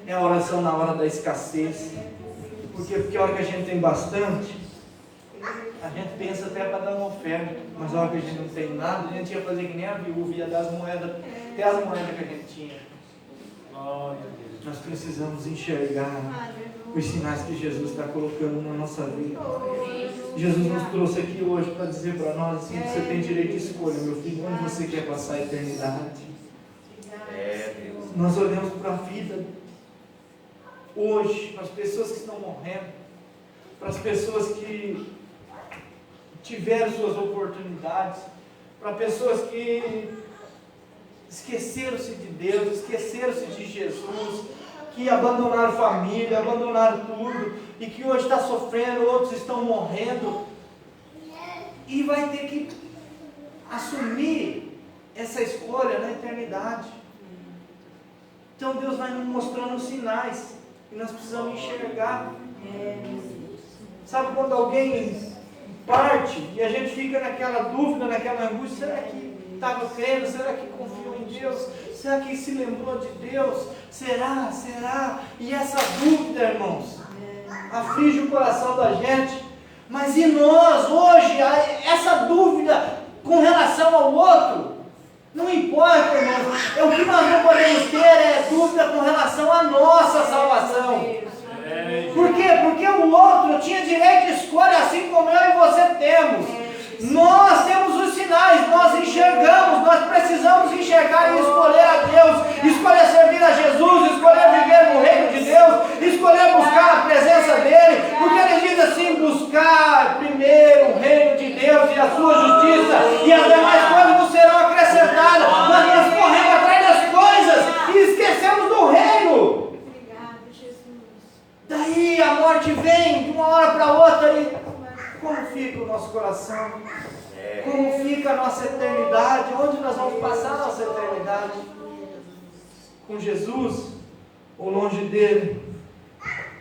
S4: é a oração na hora da escassez. Por quê? Porque a hora que a gente tem bastante, a gente pensa até para dar uma oferta, mas na hora que a gente não tem nada, a gente ia fazer que nem a viúva, ia dar as moedas, até as moedas que a gente tinha. Nós precisamos enxergar os sinais que Jesus está colocando na nossa vida. Jesus nos trouxe aqui hoje para dizer para nós assim: você tem direito de escolha, meu filho, onde você quer passar a eternidade. Nós olhamos para a vida hoje, para as pessoas que estão morrendo, para as pessoas que tiveram suas oportunidades, para pessoas que esqueceram-se de Deus, esqueceram-se de Jesus, que abandonaram família, abandonaram tudo, e que hoje está sofrendo, outros estão morrendo, e vai ter que assumir essa escolha na eternidade. Então Deus vai nos mostrando os sinais, e nós precisamos enxergar. Sabe quando alguém parte e a gente fica naquela dúvida, naquela angústia: será que estava crendo? Será que confiou em Deus? Será que se lembrou de Deus? Será? E essa dúvida, irmãos, aflige o coração da gente. Mas e nós hoje, essa dúvida com relação ao outro? Não importa, irmãos. O que nós não podemos ter é dúvida com relação à nossa salvação. Por quê? Porque o outro tinha direito de escolha, assim como eu e você temos. Nós temos os sinais, nós enxergamos, nós precisamos enxergar e escolher a Deus, escolher servir a Jesus, escolher viver no reino de Deus, escolher buscar a presença dEle, porque Ele diz assim: buscar primeiro o reino de Deus e a sua justiça, e as demais coisas nos serão acrescentadas. Mas nós corremos atrás das coisas e esquecemos do reino. Daí a morte vem de uma hora para outra, e como fica o nosso coração? Como fica a nossa eternidade? Onde nós vamos passar a nossa eternidade? Com Jesus ou longe dele?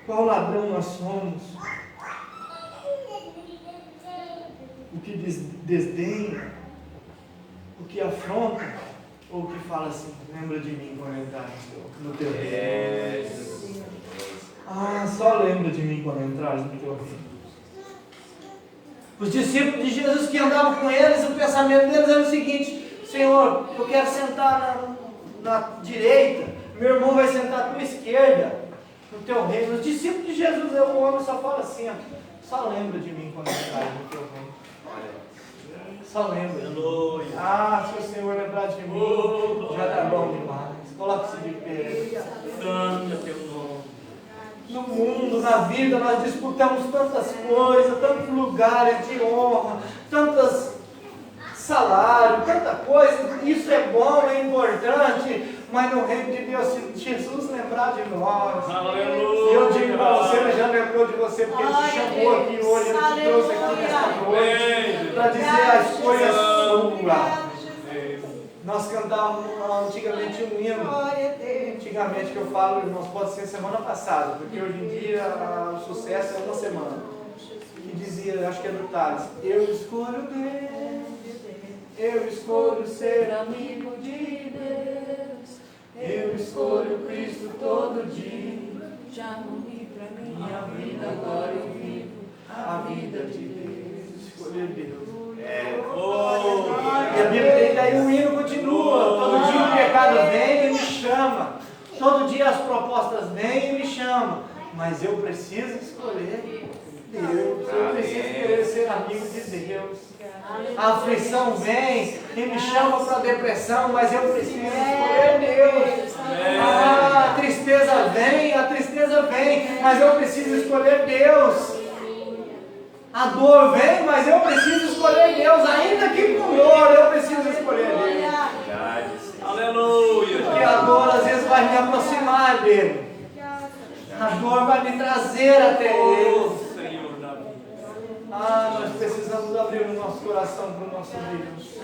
S4: Qual ladrão nós somos? O que desdenha? O que afronta? Ou o que fala assim: lembra de mim quando entrar no teu reino? Só lembra de mim quando entrares no teu reino. Os discípulos de Jesus que andavam com eles, o pensamento deles era o seguinte: Senhor, eu quero sentar na direita, meu irmão vai sentar à tua esquerda, no teu reino. Os discípulos de Jesus, o homem só fala assim: só lembra de mim quando entrares no teu reino. Só lembra. Se o Senhor lembrar de mim, já está bom demais. Coloque-se de pé. Santo é teu nome. No mundo, na vida, nós disputamos tantas coisas, tantos lugares de honra, tantos salários, tanta coisa. Isso é bom, é importante, mas no reino de Deus, se Jesus lembrar de nós, eu digo para você: ele já lembrou de você, porque ele te chamou aqui hoje, ele te trouxe aqui nesta noite para dizer: a escolha é sua. Nós cantávamos antigamente um hino. Antigamente que eu falo, irmãos, pode ser semana passada, porque hoje em dia o sucesso é uma semana. Que dizia, acho que é do Tales, eu escolho Deus, eu escolho ser amigo de Deus, eu escolho Cristo todo dia.
S3: Já morri pra mim.
S4: Minha vida agora eu vivo a vida de Deus. Escolher Deus. E a Bíblia, e daí o hino continua. Todo dia o pecado vem e me chama. Todo dia as propostas vêm e me chamam. Mas eu preciso escolher Deus. Eu preciso querer ser amigo de Deus. A aflição vem e me chama para a depressão, mas eu preciso escolher Deus. A tristeza vem, mas eu preciso escolher Deus. A dor vem, mas eu preciso escolher Deus. Ainda que com dor, eu preciso escolher Deus.
S2: Aleluia.
S4: Porque a dor às vezes vai me aproximar dele. A dor vai me trazer até ele. Nós precisamos abrir o nosso coração para o nosso Deus.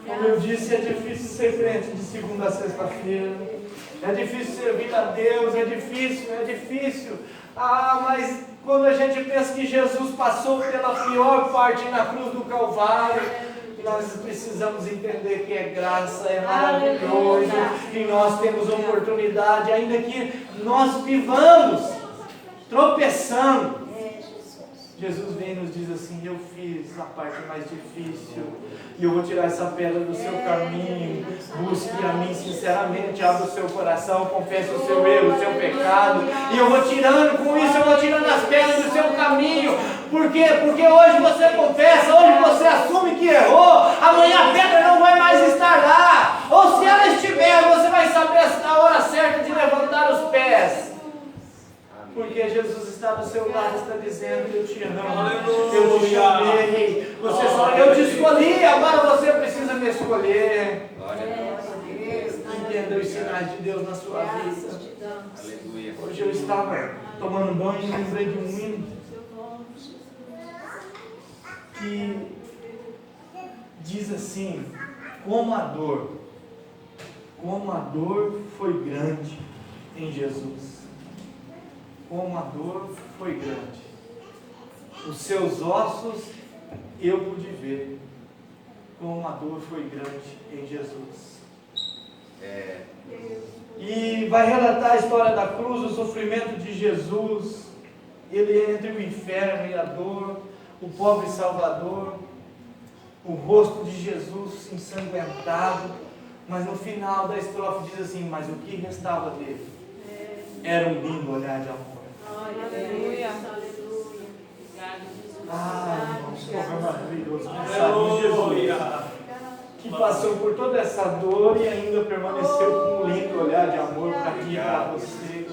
S4: Como eu disse, é difícil ser crente de segunda a sexta-feira. É difícil servir a Deus, é difícil. Mas quando a gente pensa que Jesus passou pela pior parte na cruz do Calvário, nós precisamos entender que é graça, é maravilhoso, que nós temos oportunidade, ainda que nós vivamos tropeçando. Jesus vem e nos diz assim, eu fiz a parte mais difícil, e eu vou tirar essa pedra do seu caminho. Busque a mim sinceramente, abra o seu coração, confesse o seu erro, o seu pecado, e eu vou tirando, com isso eu vou tirando as pedras do seu caminho. Por quê? Porque hoje você confessa, hoje você assume que errou, amanhã a pedra não vai mais estar lá, ou se ela estiver, você vai saber a hora certa de levantar os pés. Porque Jesus está do seu lado, está dizendo, eu te amo, eu te chamei, eu te escolhi, agora você precisa me escolher. Entenda os sinais de Deus na sua vida. Hoje eu estava tomando banho e lembrei de um hino que diz assim, como a dor foi grande em Jesus. Como a dor foi grande, os seus ossos eu pude ver, como a dor foi grande em Jesus. E vai relatar a história da cruz, o sofrimento de Jesus, ele entre o inferno e a dor, o pobre Salvador, o rosto de Jesus ensanguentado, mas no final da estrofe diz assim, mas o que restava dele era um lindo olhar de amor.
S3: Aleluia.
S4: Irmãos, como é maravilhoso pensar em Jesus, que passou por toda essa dor e ainda permaneceu com um lindo olhar de amor para mim e para você.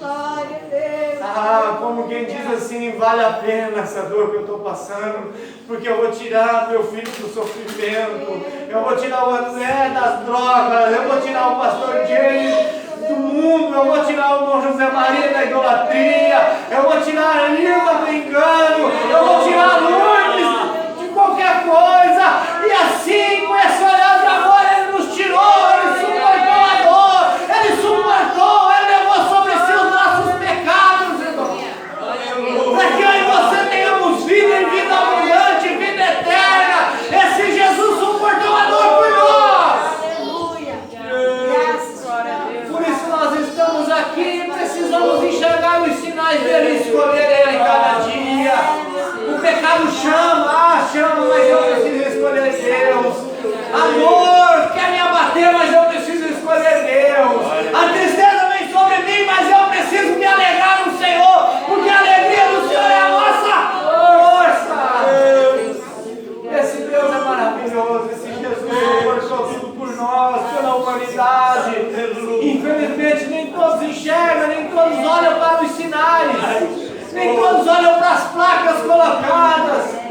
S4: Como quem diz assim, vale a pena essa dor que eu estou passando, porque eu vou tirar meu filho do sofrimento, eu vou tirar o André das drogas, eu vou tirar o pastor James do mundo, eu vou tirar o irmão José Maria da idolatria, eu vou tirar a Irma do engano, eu vou tirar a Lourdes de qualquer coisa, e assim, com esse olhar de amor, ele nos tirou, ele suportou a dor, ele levou sobre si os nossos pecados, para que eu e você tenhamos vida e vida abundante, vida eterna. Esse Jesus suportou a dor por nós. Por isso nós estamos aqui e precisamos enxergar os sinais dele e escolher ele cada dia. O pecado chama, mas eu preciso escolher Deus. A dor quer me abater, mas eu preciso escolher Deus. A tristeza vem sobre mim, mas eu preciso me alegrar no Senhor, porque a alegria do Senhor é a nossa força. Esse Deus é maravilhoso, esse Jesus suportou tudo por nós, pela humanidade. Infelizmente nem todos enxergam, nem todos olham para os sinais, nem todos olham para as placas colocadas.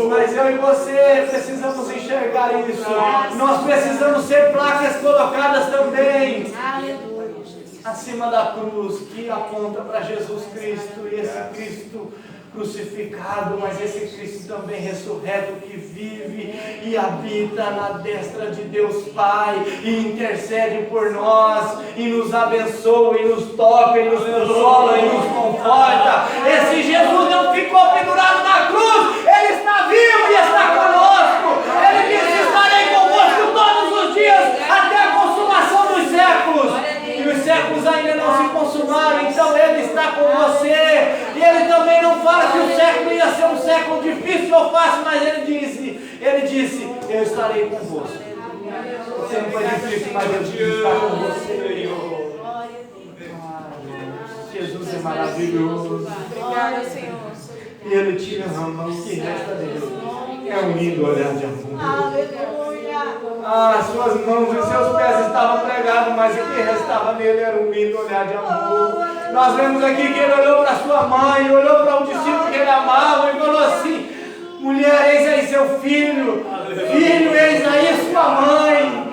S4: Mas eu e você precisamos enxergar isso. Nós precisamos ser placas colocadas também acima da cruz, que aponta para Jesus Cristo. E esse Cristo crucificado, mas esse Cristo também ressurreto que vive e habita na destra de Deus Pai e intercede por nós e nos abençoa e nos toca e nos consola e nos conforta. Esse Jesus não ficou pendurado na cruz, Ele está vivo e está conosco. Ele disse: estarei convosco todos os dias até a consumação dos séculos. E os séculos ainda não se consumaram, então Ele está com você. E Ele também não fala que o século ia ser um século difícil ou fácil, mas Ele disse, eu estarei convosco. Você não foi difícil, mas eu disse estar com você. Jesus é maravilhoso.
S3: Obrigada, Senhor.
S4: E Ele te ama, o que resta dele é um lindo olhar de amor. Suas mãos e seus pés estavam pregados, mas o que restava nele era um lindo olhar de amor. Nós vemos aqui que ele olhou para sua mãe, olhou para um discípulo que ele amava e falou assim: mulher, eis aí seu filho, filho, eis aí sua mãe.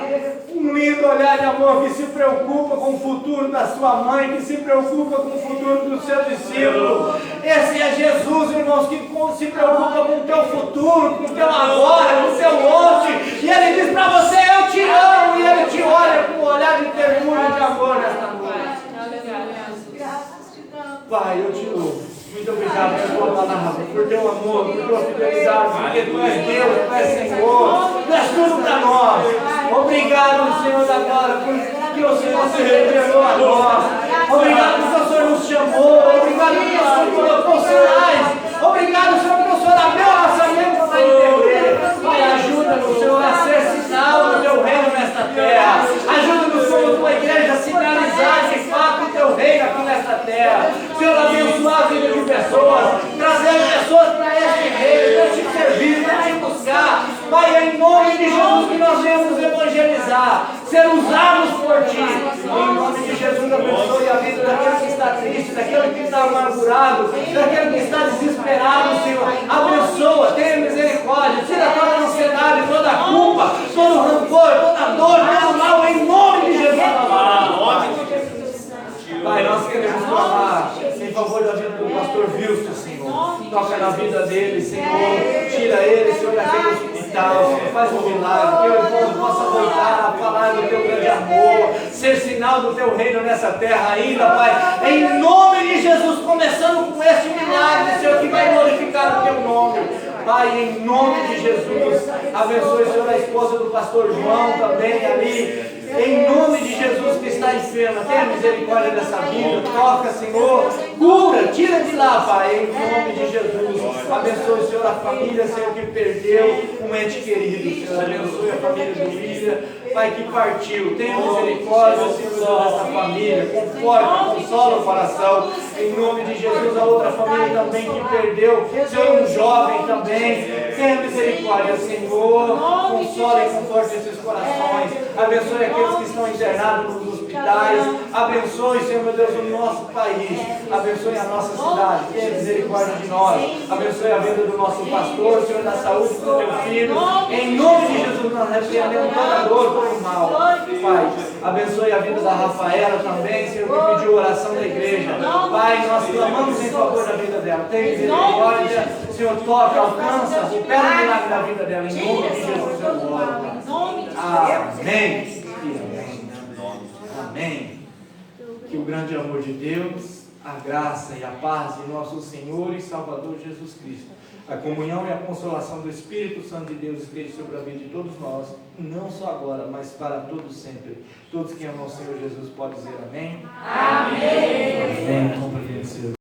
S4: Um lindo olhar de amor que se preocupa com o futuro da sua mãe, que se preocupa com o futuro do seu discípulo. Esse é Jesus, irmãos, que se preocupa com o teu futuro, com o teu agora, com o teu ontem. E Ele diz para você: eu te amo. E Ele te olha com um olhar de ternura e de amor nesta noite. Pai, eu te louvo. Muito obrigado por tua palavra, por teu amor, por tua fidelidade, porque tu és Deus, tu és Senhor, tu és tudo para nós. Obrigado, Senhor da glória, porque o Senhor se revelou a nós. Obrigado porque o Senhor nos chamou. Obrigado porque o Senhor colocou sinais. Obrigado, Senhor, porque o Senhor abriu a nossa mente para entender. Pai, ajuda-nos, Senhor, a ser sinal do teu reino nesta terra. Ajuda-nos, como tua igreja, a sinalizar de fato o teu reino aqui nesta terra. Senhor, abençoar a vida de pessoas, trazer pessoas para este reino, para te servir, para te buscar. Pai, é em nome de Jesus que nós viemos evangelizar, ser usados por ti. Em nome de Jesus, abençoe a vida daquele que está triste, daquele que está amargurado, daquele que está desesperado, Senhor. Abençoa, tenha misericórdia, tira toda a ansiedade, toda a culpa, todo o rancor, toda a dor, todo o mal, em nome de Jesus. Pai, nós queremos clamar em favor da vida do pastor Wilson, Senhor. Toca na vida dele, Senhor. Tira ele, Senhor, daquele hospital. Senhor, faz um milagre. Que o irmão possa voltar a falar do teu grande amor, ser sinal do teu reino nessa terra ainda, Pai. Em nome de Jesus, começando com esse milagre, Senhor, que vai glorificar o teu nome. Pai, em nome de Jesus, abençoe, Senhor, a esposa do pastor João também ali. Em nome de Jesus que está enferma, tenha misericórdia dessa vida, toca, Senhor, cura, tira de lá, Pai, em nome de Jesus. Abençoe, Senhor, a família, Senhor, que perdeu um ente querido, Senhor. Abençoe a família do William, Pai, que partiu. Tenha misericórdia, Senhor, dessa família, conforta, consola o coração. Em nome de Jesus, a outra família também que perdeu, Senhor, um jovem também. Tenha misericórdia, Senhor, consola e conforte esses corações. Abençoe aqueles que estão internados nos hospitais. Abençoe, Senhor, meu Deus, o nosso país. Abençoe a nossa cidade. Tenha misericórdia de nós. Abençoe a vida do nosso pastor, Senhor, da saúde do teu filho. Em nome de Jesus, nós repreendemos toda dor, todo mal. Pai, abençoe a vida da Rafaela também, Senhor, que pediu oração da igreja. Pai, nós clamamos em favor da vida dela. Tenha misericórdia, Senhor, toca, alcança, opera o milagre da vida dela. Em nome de Jesus, eu oro. Amém. Amém. Que o grande amor de Deus, a graça e a paz de nosso Senhor e Salvador Jesus Cristo, a comunhão e a consolação do Espírito Santo de Deus esteja sobre a vida de todos nós, não só agora, mas para todos sempre. Todos que amam o Senhor Jesus podem dizer amém.
S3: Amém.
S4: Amém.